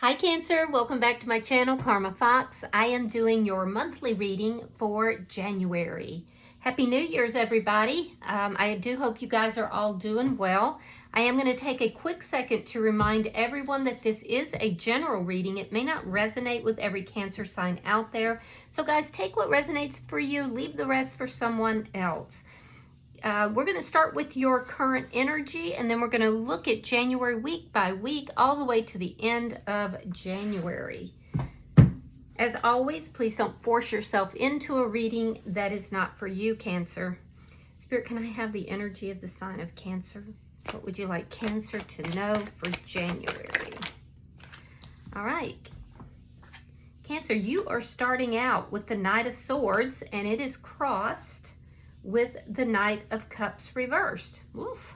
Hi Cancer, welcome back to my channel, Karma Fox. I am doing your monthly reading for January. Happy New Year's, everybody. I do hope you guys are all doing well. I am going to take a quick second to remind everyone that this is a general reading. It may not resonate with every Cancer sign out there. So guys, take what resonates for you, leave the rest for someone else. We're going to start with your current energy, and then we're going to look at January week by week, all the way to the end of January. As always, please don't force yourself into a reading that is not for you, Cancer. Spirit, can I have the energy of the sign of Cancer? What would you like Cancer to know for January? All right. Cancer, you are starting out with the Knight of Swords, and it is crossed with the Knight of Cups reversed. Oof.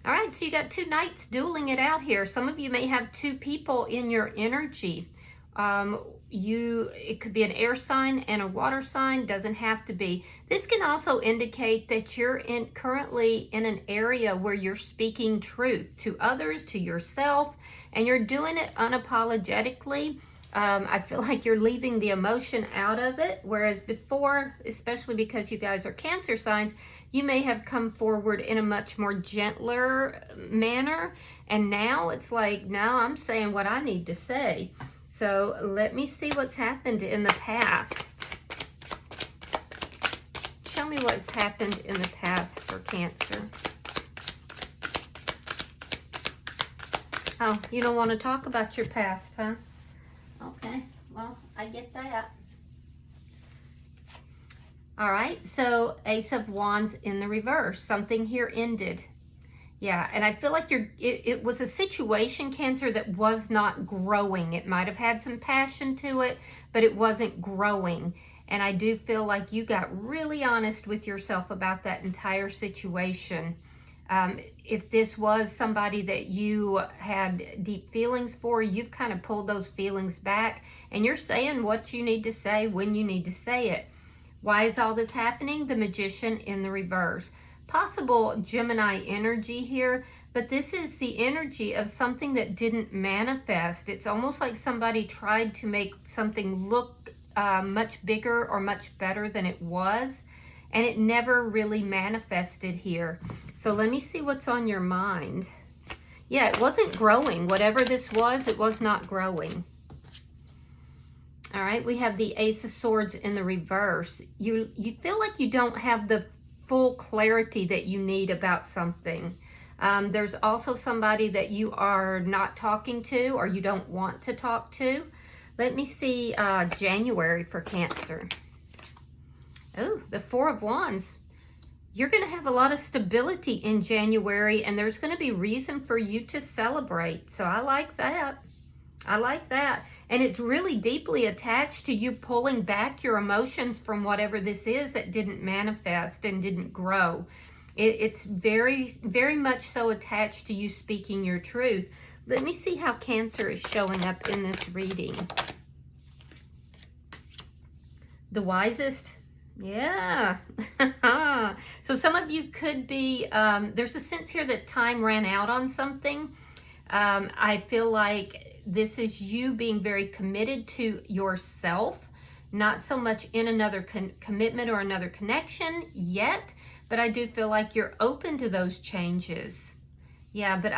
All right, so you got two knights dueling it out here. Some of you may have two people in your energy. It could be an air sign and a water sign, doesn't have to be. This can also indicate that you're currently in an area where you're speaking truth to others, to yourself, and you're doing it unapologetically. I feel like you're leaving the emotion out of it, whereas before, especially because you guys are Cancer signs, you may have come forward in a much more gentler manner, and now it's like, now I'm saying what I need to say. So let me see what's happened in the past. Show me what's happened in the past for Cancer. Oh, you don't want to talk about your past, huh? Okay, well, I get that. All right, so Ace of Wands in the reverse. Something here ended. Yeah, and I feel like it was a situation, Cancer, that was not growing. It might have had some passion to it, but it wasn't growing. And I do feel like you got really honest with yourself about that entire situation. If this was somebody that you had deep feelings for, you've kind of pulled those feelings back, and you're saying what you need to say when you need to say it. Why is all this happening? The Magician in the reverse. Possible Gemini energy here, but this is the energy of something that didn't manifest. It's almost like somebody tried to make something look much bigger or much better than it was, and it never really manifested here. So let me see what's on your mind. Yeah, it wasn't growing. Whatever this was, it was not growing. All right, we have the Ace of Swords in the reverse. You feel like you don't have the full clarity that you need about something. There's also somebody that you are not talking to or you don't want to talk to. Let me see January for Cancer. Oh, the Four of Wands. You're going to have a lot of stability in January, and there's going to be reason for you to celebrate. So I like that. I like that. And it's really deeply attached to you pulling back your emotions from whatever this is that didn't manifest and didn't grow. It's very, very much so attached to you speaking your truth. Let me see how Cancer is showing up in this reading. The Wisest. Yeah. So some of you could be, there's a sense here that time ran out on something. I feel like this is you being very committed to yourself, not so much in another commitment or another connection yet, but I do feel like you're open to those changes. Yeah, but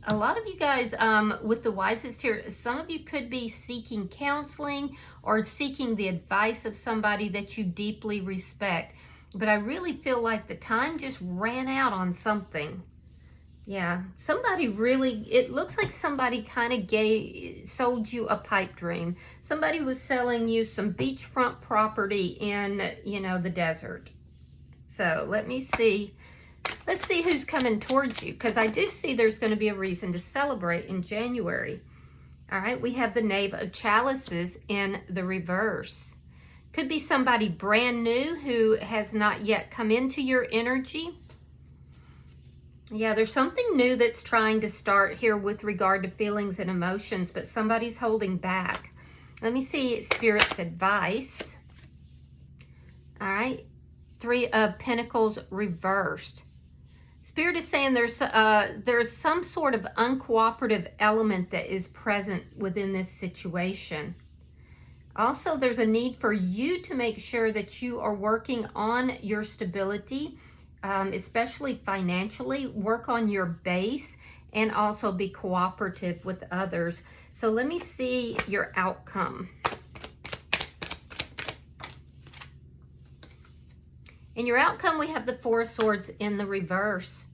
a lot of you guys with the Wisest here, some of you could be seeking counseling or seeking the advice of somebody that you deeply respect. But I really feel like the time just ran out on something. Yeah, somebody really, it looks like somebody kind of sold you a pipe dream. Somebody was selling you some beachfront property in, you know, the desert. So let me see. Let's see who's coming towards you, because I do see there's going to be a reason to celebrate in January. All right, we have the Knave of Chalices in the reverse. Could be somebody brand new who has not yet come into your energy. Yeah, there's something new that's trying to start here with regard to feelings and emotions, but somebody's holding back. Let me see Spirit's advice. All right, Three of Pentacles reversed. Spirit is saying there's some sort of uncooperative element that is present within this situation. Also, there's a need for you to make sure that you are working on your stability, especially financially. Work on your base and also be cooperative with others. So let me see your outcome. In your outcome, we have the Four of Swords in the reverse.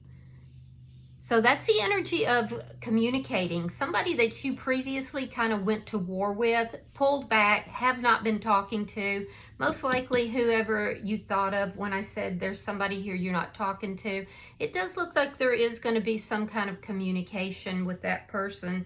So that's the energy of communicating. Somebody that you previously kind of went to war with, pulled back, have not been talking to. Most likely whoever you thought of when I said there's somebody here you're not talking to. It does look like there is going to be some kind of communication with that person.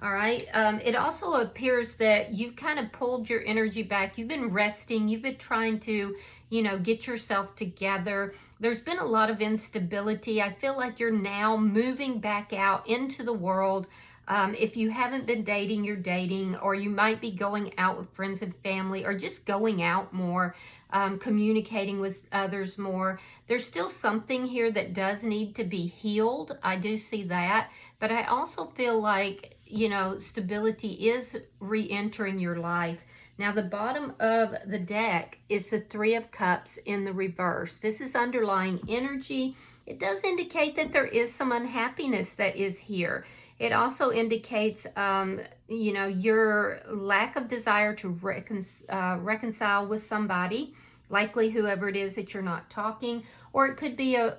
All right. It also appears that you've kind of pulled your energy back. You've been resting. You've been trying to, you know, get yourself together. There's been a lot of instability. I feel like you're now moving back out into the world. If you haven't been dating, you're dating, or you might be going out with friends and family, or just going out more, communicating with others more. There's still something here that does need to be healed. I do see that. But I also feel like, you know, stability is re-entering your life. Now, the bottom of the deck is the Three of Cups in the reverse. This is underlying energy. It does indicate that there is some unhappiness that is here. It also indicates, you know, your lack of desire to reconcile with somebody, likely whoever it is that you're not talking, or it could be a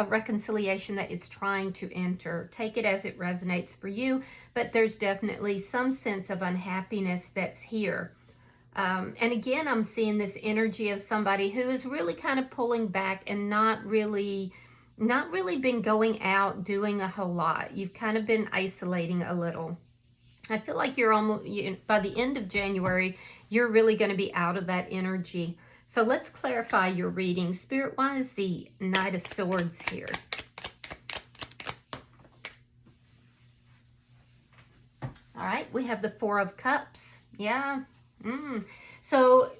reconciliation that is trying to enter. Take it as it resonates for you, but there's definitely some sense of unhappiness that's here. And again, I'm seeing this energy of somebody who is really kind of pulling back and not really been going out doing a whole lot. You've kind of been isolating a little. I feel like you're almost, by the end of January, you're really going to be out of that energy. So let's clarify your reading. Spirit, why is the Knight of Swords here? All right, we have the Four of Cups. Yeah. So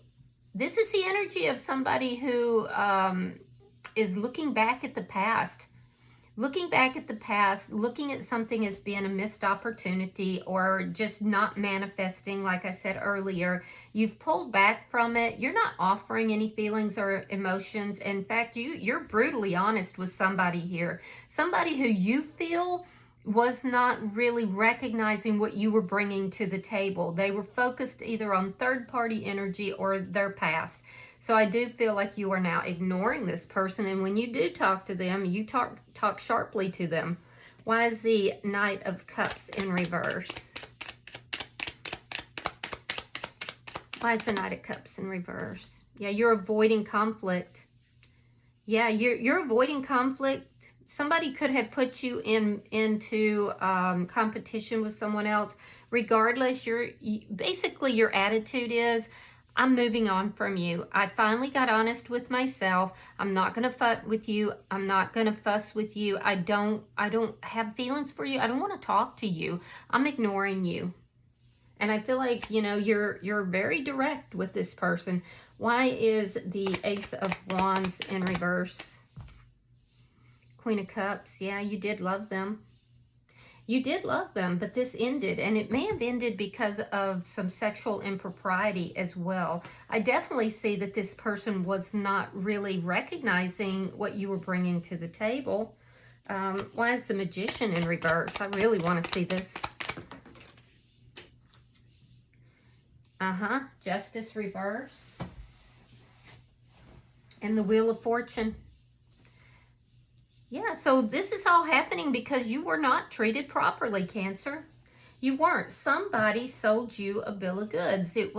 this is the energy of somebody who is looking back at the past. Looking back at the past, looking at something as being a missed opportunity or just not manifesting, like I said earlier. You've pulled back from it. You're not offering any feelings or emotions. In fact, you're brutally honest with somebody here. Somebody who you feel was not really recognizing what you were bringing to the table. They were focused either on third-party energy or their past. So I do feel like you are now ignoring this person, and when you do talk to them, you talk sharply to them. Why is the Knight of Cups in reverse? Why is the Knight of Cups in reverse? Yeah, you're avoiding conflict. Yeah, you're avoiding conflict. Somebody could have put you into competition with someone else. Regardless, basically your attitude is, I'm moving on from you. I finally got honest with myself. I'm not going to fight with you. I'm not going to fuss with you. I don't have feelings for you. I don't want to talk to you. I'm ignoring you. And I feel like, you know, you're very direct with this person. Why is the Ace of Wands in reverse? Queen of Cups. Yeah, you did love them. You did love them, but this ended, and it may have ended because of some sexual impropriety as well. I definitely see that this person was not really recognizing what you were bringing to the table. Why is the Magician in reverse? I really want to see this. Justice reverse. And the Wheel of Fortune. Yeah, so this is all happening because you were not treated properly, Cancer. You weren't. Somebody sold you a bill of goods. It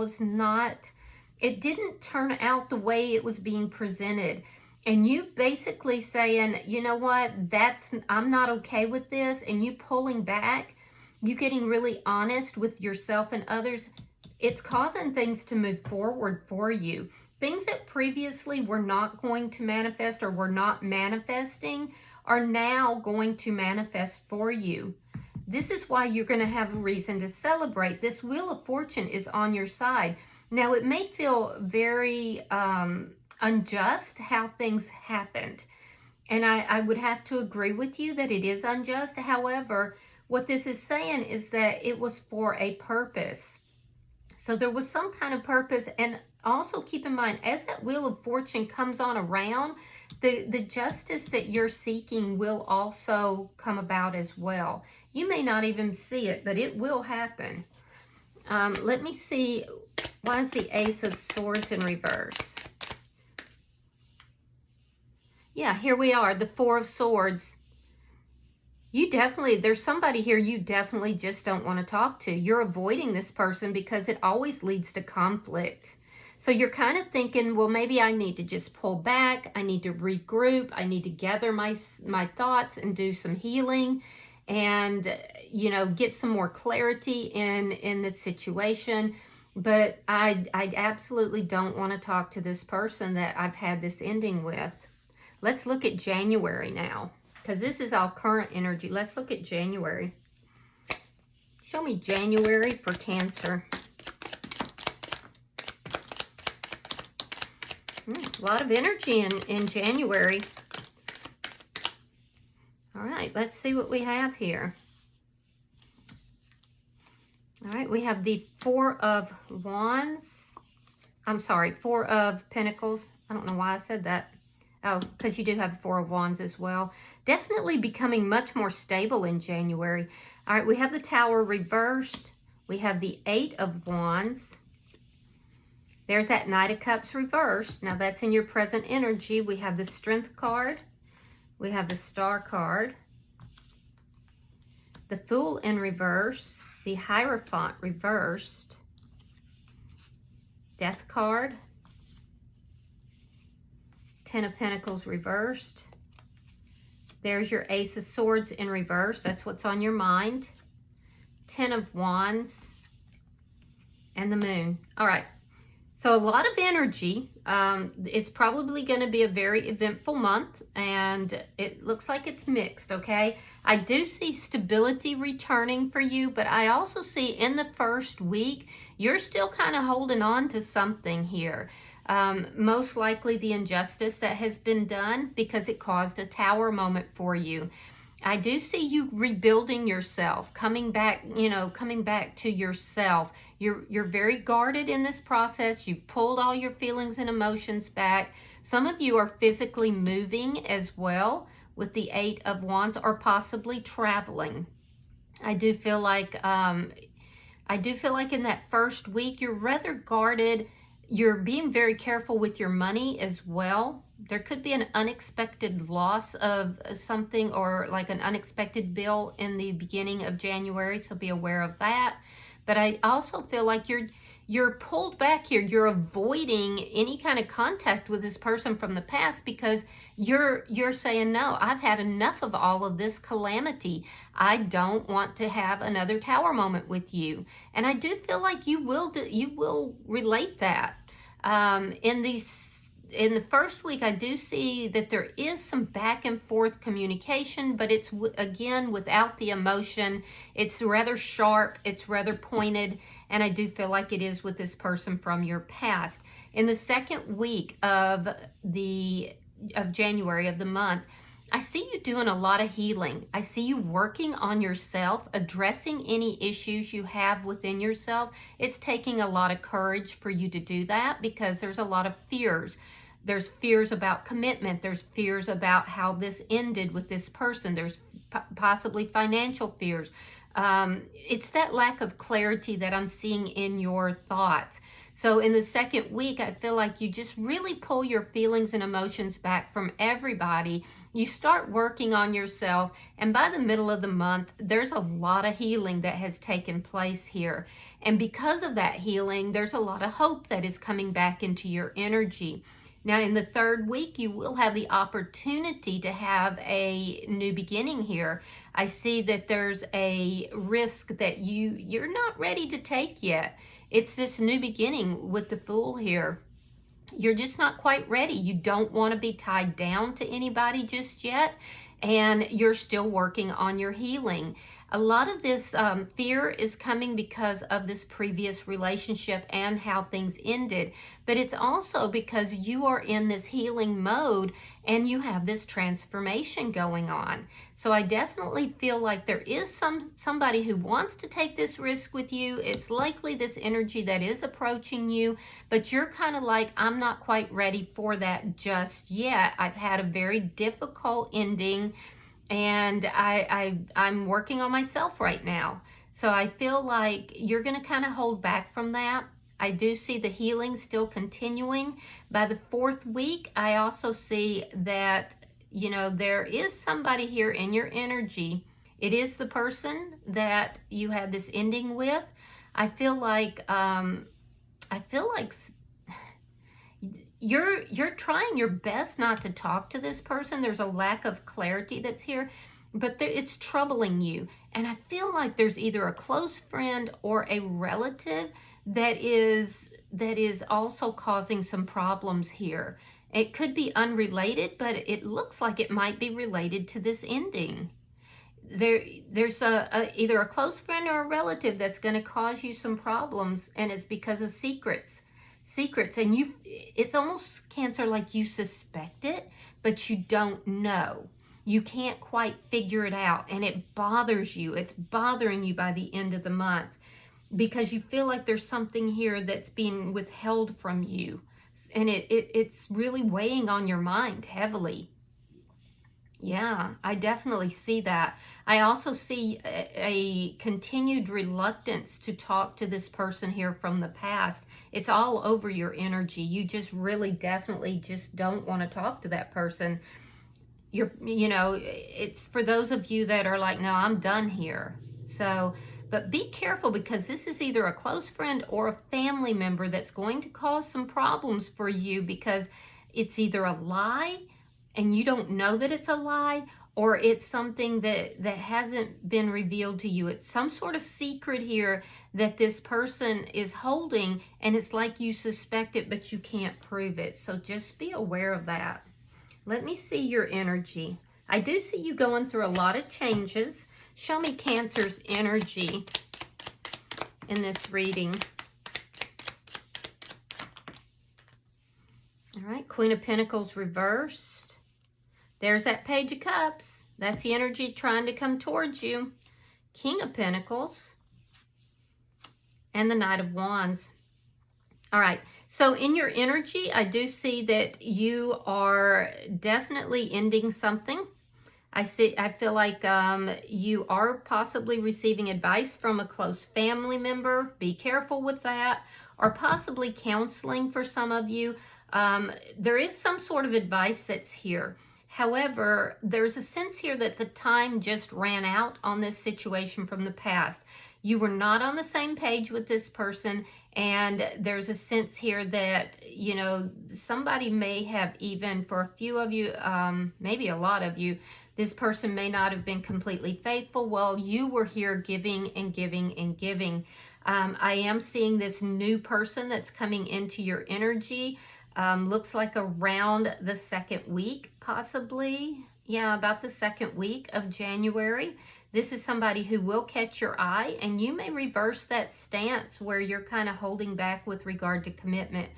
didn't turn out the way it was being presented. And you basically saying, you know what, I'm not okay with this, and you pulling back, you getting really honest with yourself and others, it's causing things to move forward for you. Things that previously were not going to manifest or were not manifesting are now going to manifest for you. This is why you're going to have a reason to celebrate. This Wheel of Fortune is on your side. Now, it may feel very unjust how things happened. And I would have to agree with you that it is unjust. However, what this is saying is that it was for a purpose. So there was some kind of purpose. And also keep in mind, as that Wheel of Fortune comes on around, the justice that you're seeking will also come about as well. You may not even see it, but it will happen. Let me see. Why is the Ace of Swords in reverse? Yeah, here we are, the Four of Swords. There's somebody here you definitely just don't want to talk to. You're avoiding this person because it always leads to conflict. So you're kind of thinking, well, maybe I need to just pull back. I need to regroup. I need to gather my thoughts and do some healing and, you know, get some more clarity in this situation. But I absolutely don't want to talk to this person that I've had this ending with. Let's look at January now, because this is all current energy. Let's look at January. Show me January for Cancer. A lot of energy in January. All right, let's see what we have here. All right, we have the Four of Wands. I'm sorry, Four of Pentacles. I don't know why I said that. Oh, because you do have the Four of Wands as well. Definitely becoming much more stable in January. All right, we have the Tower reversed. We have the Eight of Wands. There's that Knight of Cups reversed. Now that's in your present energy. We have the Strength card. We have the Star card. The Fool in reverse. The Hierophant reversed. Death card. Ten of Pentacles reversed. There's your Ace of Swords in reverse. That's what's on your mind. Ten of Wands. And the Moon. All right. So a lot of energy. It's probably going to be a very eventful month. And it looks like it's mixed, okay? I do see stability returning for you. But I also see in the first week, you're still kind of holding on to something here. Most likely the injustice that has been done because it caused a tower moment for you. I do see you rebuilding yourself, coming back, you know, coming back to yourself. You're very guarded in this process. You've pulled all your feelings and emotions back. Some of you are physically moving as well with the Eight of Wands, or possibly traveling. I do feel like in that first week you're rather guarded. You're being very careful with your money as well. There could be an unexpected loss of something, or like an unexpected bill in the beginning of January, so be aware of that. But I also feel like you're pulled back here. You're avoiding any kind of contact with this person from the past because you're saying, no, I've had enough of all of this calamity. I don't want to have another tower moment with you. And I do feel like you will relate that. In the first week, I do see that there is some back and forth communication, but it's, again, without the emotion. It's rather sharp, it's rather pointed, and I do feel like it is with this person from your past. In the second week of January, of the month, I see you doing a lot of healing. I see you working on yourself, addressing any issues you have within yourself. It's taking a lot of courage for you to do that because there's a lot of fears. There's fears about commitment. There's fears about how this ended with this person. There's possibly financial fears. It's that lack of clarity that I'm seeing in your thoughts. So in the second week, I feel like you just really pull your feelings and emotions back from everybody. You start working on yourself, and by the middle of the month, there's a lot of healing that has taken place here. And because of that healing, there's a lot of hope that is coming back into your energy. Now, in the third week, you will have the opportunity to have a new beginning here. I see that there's a risk that you're not ready to take yet. It's this new beginning with the Fool here. You're just not quite ready. You don't want to be tied down to anybody just yet, and you're still working on your healing. A lot of this fear is coming because of this previous relationship and how things ended. But it's also because you are in this healing mode and you have this transformation going on. So I definitely feel like there is somebody who wants to take this risk with you. It's likely this energy that is approaching you, but you're kind of like, I'm not quite ready for that just yet. I've had a very difficult ending, and I'm working on myself right now. So I feel like you're going to kind of hold back from that. I do see the healing still continuing. By the 4th week, I also see that, you know, there is somebody here in your energy. It is the person that you had this ending with. I feel like you're trying your best not to talk to this person. There's a lack of clarity that's here, but it's troubling you. And I feel like there's either a close friend or a relative that is also causing some problems here. It could be unrelated, but it looks like it might be related to this ending. There's either a close friend or a relative that's going to cause you some problems, and it's because of secrets, and it's almost, Cancer, like you suspect it, but you don't know. You can't quite figure it out, and it bothers you. It's bothering you by the end of the month because you feel like there's something here that's being withheld from you, and it's really weighing on your mind heavily. Yeah, I definitely see that. I also see a continued reluctance to talk to this person here from the past. It's all over your energy. You just really definitely just don't want to talk to that person. You know, it's for those of you that are like, no, I'm done here. So, but be careful, because this is either a close friend or a family member that's going to cause some problems for you, because it's either a lie and you don't know that it's a lie, or it's something that hasn't been revealed to you. It's some sort of secret here that this person is holding, and it's like you suspect it, but you can't prove it. So just be aware of that. Let me see your energy. I do see you going through a lot of changes. Show me Cancer's energy in this reading. All right, Queen of Pentacles reversed. There's that Page of Cups. That's the energy trying to come towards you. King of Pentacles. And the Knight of Wands. All right. So in your energy, I do see that you are definitely ending something. I feel like you are possibly receiving advice from a close family member. Be careful with that. Or possibly counseling for some of you. There is some sort of advice that's here. However, there's a sense here that the time just ran out on this situation from the past. You were not on the same page with this person, and there's a sense here that, you know, somebody may have, even for a few of you, maybe a lot of you, this person may not have been completely faithful while you were here giving and giving and giving. I am seeing this new person that's coming into your energy. Looks like around the 2nd week, possibly. Yeah, about the 2nd week of January. This is somebody who will catch your eye, and you may reverse that stance where you're kind of holding back with regard to commitment.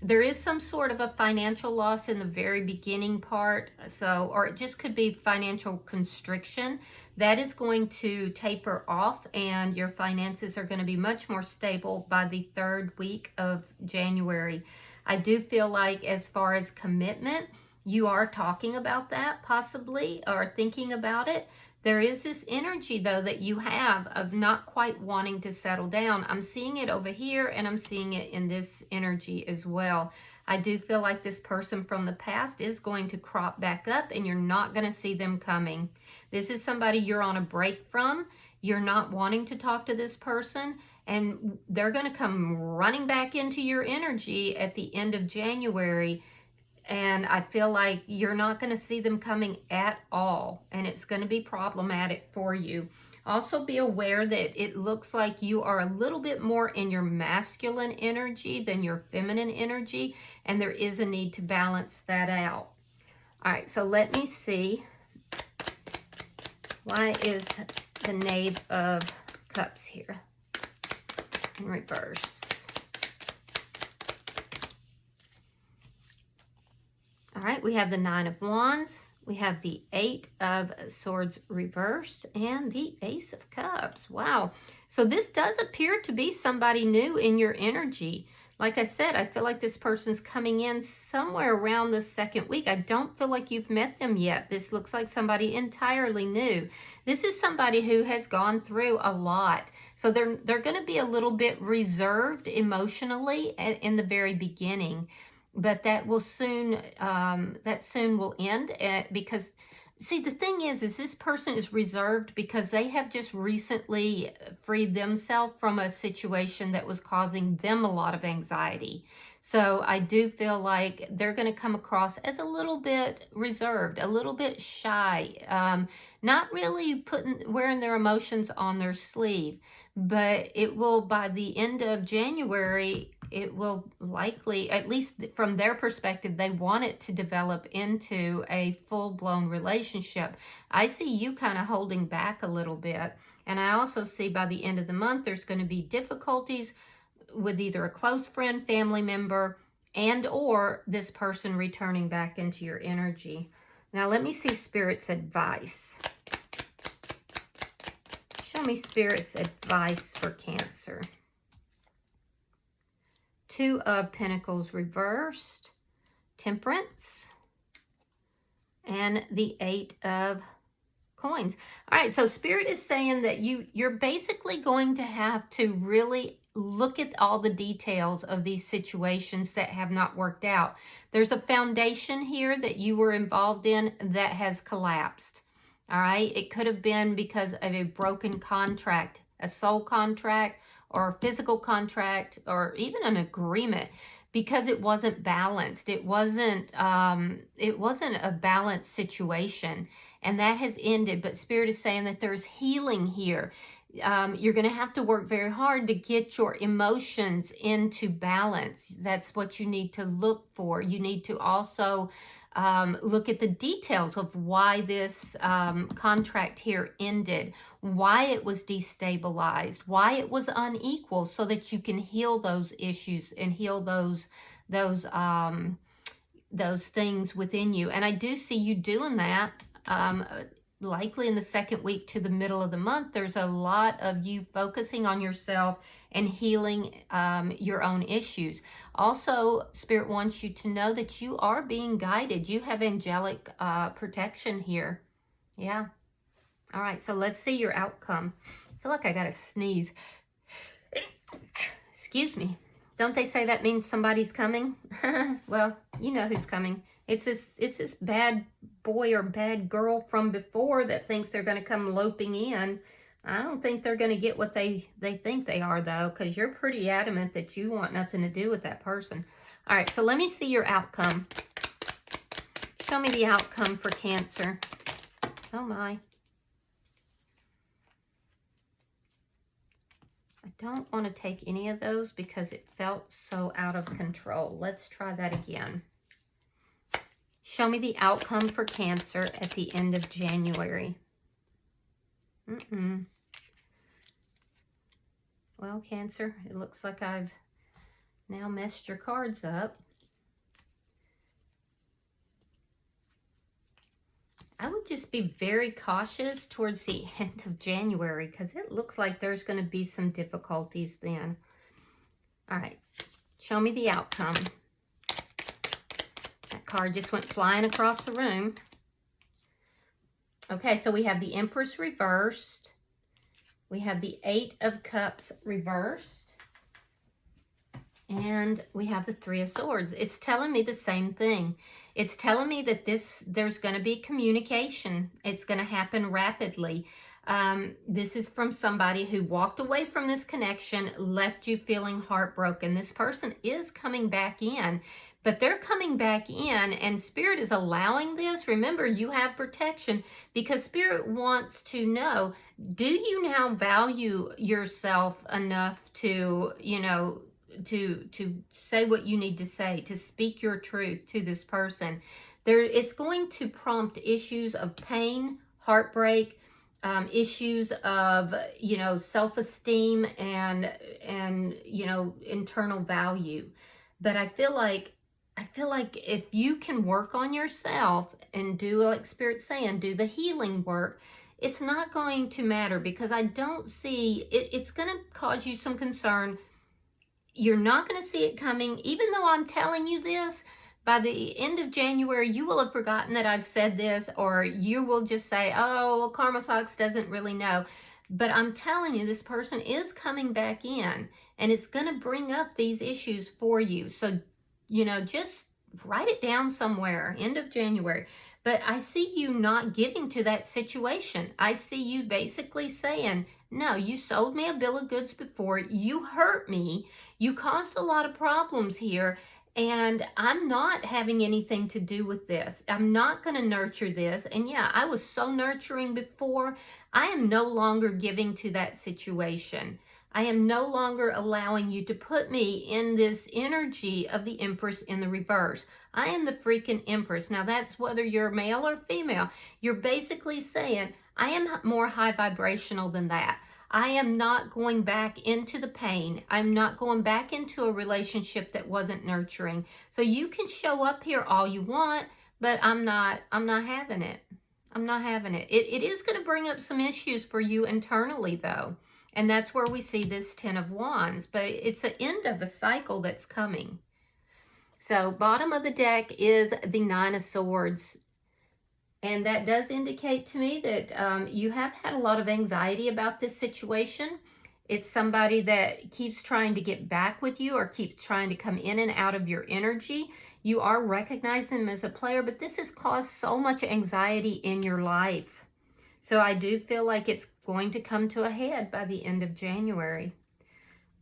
There is some sort of a financial loss in the very beginning part, so, or it just could be financial constriction. That is going to taper off, and your finances are going to be much more stable by the 3rd week of January. I do feel like, as far as commitment, you are talking about that possibly, or thinking about it. There is this energy, though, that you have of not quite wanting to settle down. I'm seeing it over here, and I'm seeing it in this energy as well. I do feel like this person from the past is going to crop back up, and you're not going to see them coming. This is somebody you're on a break from. You're not wanting to talk to this person, and they're going to come running back into your energy at the end of January. And I feel like you're not going to see them coming at all. And it's going to be problematic for you. Also be aware that it looks like you are a little bit more in your masculine energy than your feminine energy. And there is a need to balance that out. All right, so let me see. Why is the Knave of Cups here in reverse. All right, we have the Nine of Wands. We have the Eight of Swords reversed and the Ace of Cups. Wow. So this does appear to be somebody new in your energy. Like I said, I feel like this person's coming in somewhere around the second week. I don't feel like you've met them yet. This looks like somebody entirely new. This is somebody who has gone through a lot. So they're going to be a little bit reserved emotionally in the very beginning. But that will soon, will end because, see, the thing is this person is reserved because they have just recently freed themselves from a situation that was causing them a lot of anxiety. So I do feel like they're going to come across as a little bit reserved, a little bit shy, not really wearing their emotions on their sleeve. But it will, by the end of January, it will likely, at least from their perspective, they want it to develop into a full-blown relationship. I see you kind of holding back a little bit. And I also see by the end of the month, there's going to be difficulties with either a close friend, family member, and or this person returning back into your energy. Now, let me see Spirit's advice. Show me Spirit's advice for Cancer. Two of Pentacles reversed, Temperance, and the Eight of Coins. All right, so Spirit is saying that you're basically going to have to really look at all the details of these situations that have not worked out. There's a foundation here that you were involved in that has collapsed. All right, it could have been because of a broken contract, a soul contract, or a physical contract, or even an agreement, because it wasn't balanced. It wasn't a balanced situation, and that has ended. But Spirit is saying that there's healing here. You're going to have to work very hard to get your emotions into balance. That's what you need to look for. You need to also look at the details of why this contract here ended, why it was destabilized, why it was unequal, so that you can heal those issues and heal those things within you. And I do see you doing that. Likely in the second week to the middle of the month, there's a lot of you focusing on yourself and healing your own issues. Also, Spirit wants you to know that you are being guided. You have angelic protection here. Yeah. All right, so let's see your outcome. I feel like I got to sneeze. Excuse me. Don't they say that means somebody's coming? Well, you know who's coming. It's this bad boy or bad girl from before that thinks they're going to come loping in. I don't think they're going to get what they think they are, though, because you're pretty adamant that you want nothing to do with that person. All right, so let me see your outcome. Show me the outcome for Cancer. Oh, my. I don't want to take any of those because it felt so out of control. Let's try that again. Show me the outcome for Cancer at the end of January. Well, Cancer, it looks like I've now messed your cards up. I would just be very cautious towards the end of January because it looks like there's going to be some difficulties then. All right, show me the outcome. That card just went flying across the room. Okay, so we have the Empress reversed. We have the Eight of Cups reversed. And we have the Three of Swords. It's telling me the same thing. It's telling me that there's going to be communication. It's going to happen rapidly. This is from somebody who walked away from this connection, left you feeling heartbroken. This person is coming back in, but they're coming back in, and Spirit is allowing this. Remember, you have protection because Spirit wants to know, do you now value yourself enough to, to say what you need to say, to speak your truth to this person? It's going to prompt issues of pain, heartbreak, issues of, self-esteem and, internal value. But I feel like if you can work on yourself and do, like Spirit's saying, do the healing work, it's not going to matter, because I don't see it. It's going to cause you some concern. You're not going to see it coming. Even though I'm telling you this, by the end of January, you will have forgotten that I've said this, or you will just say, oh, well, Karma Fox doesn't really know. But I'm telling you, this person is coming back in, and it's going to bring up these issues for you. So, just write it down somewhere, end of January. But I see you not giving to that situation. I see you basically saying, no, you sold me a bill of goods before. You hurt me. You caused a lot of problems here. And I'm not having anything to do with this. I'm not going to nurture this. And yeah, I was so nurturing before. I am no longer giving to that situation. I am no longer allowing you to put me in this energy of the Empress in the reverse. I am the freaking Empress. Now, that's whether you're male or female. You're basically saying, I am more high vibrational than that. I am not going back into the pain. I'm not going back into a relationship that wasn't nurturing. So you can show up here all you want, but I'm not having it. I'm not having it. It is going to bring up some issues for you internally, though. And that's where we see this 10 of Wands. But it's the end of a cycle that's coming. So bottom of the deck is the 9 of Swords. And that does indicate to me that you have had a lot of anxiety about this situation. It's somebody that keeps trying to get back with you or keeps trying to come in and out of your energy. You are recognizing them as a player, but this has caused so much anxiety in your life. So I do feel like it's going to come to a head by the end of January.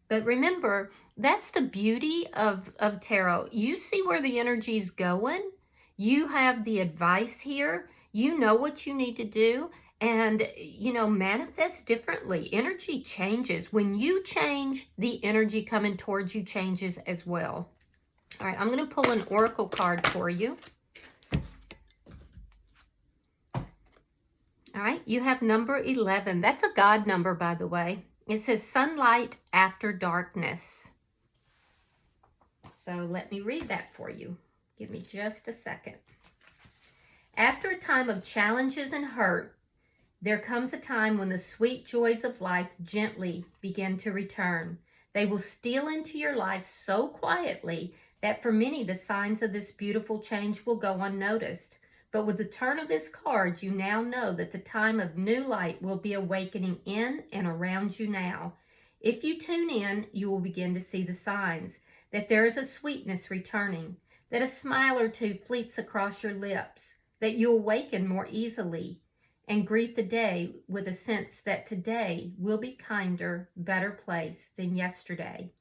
But remember, that's the beauty of tarot. You see where the energy is going. You have the advice here. You know what you need to do. And, manifest differently. Energy changes. When you change, the energy coming towards you changes as well. All right, I'm going to pull an oracle card for you. All right, you have number 11. That's a God number, by the way. It says sunlight after darkness. So let me read that for you. Give me just a second. After a time of challenges and hurt, there comes a time when the sweet joys of life gently begin to return. They will steal into your life so quietly that for many the signs of this beautiful change will go unnoticed. But with the turn of this card, you now know that the time of new light will be awakening in and around you now. If you tune in, you will begin to see the signs that there is a sweetness returning, that a smile or two fleets across your lips, that you awaken more easily and greet the day with a sense that today will be kinder, better place than yesterday.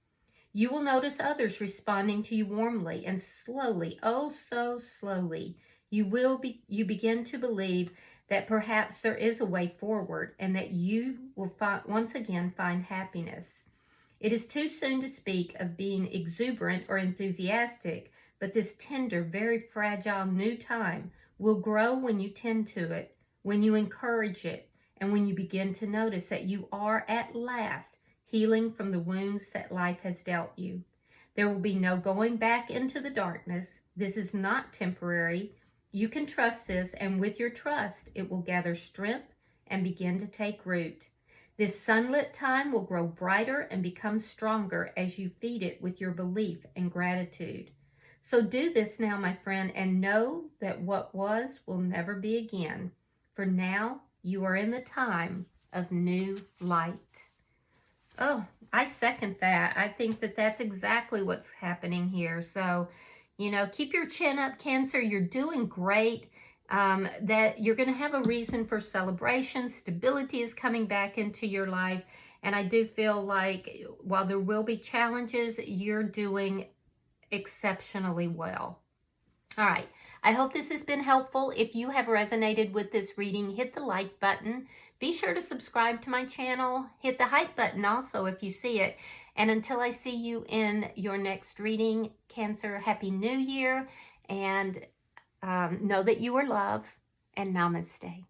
You will notice others responding to you warmly, and slowly, oh so slowly, you begin to believe that perhaps there is a way forward and that you will once again find happiness. It is too soon to speak of being exuberant or enthusiastic, but this tender, very fragile new time will grow when you tend to it, when you encourage it, and when you begin to notice that you are at last healing from the wounds that life has dealt you. There will be no going back into the darkness. This is not temporary. You can trust this, and with your trust, it will gather strength and begin to take root. This sunlit time will grow brighter and become stronger as you feed it with your belief and gratitude. So do this now, my friend, and know that what was will never be again. For now, you are in the time of new light. Oh, I second that. I think that that's exactly what's happening here. So, keep your chin up, Cancer. You're doing great. That you're going to have a reason for celebration. Stability is coming back into your life. And I do feel like while there will be challenges, you're doing exceptionally well. All right. I hope this has been helpful. If you have resonated with this reading, hit the like button. Be sure to subscribe to my channel. Hit the hype button also if you see it. And until I see you in your next reading, Cancer, Happy New Year. And know that you are loved. And namaste.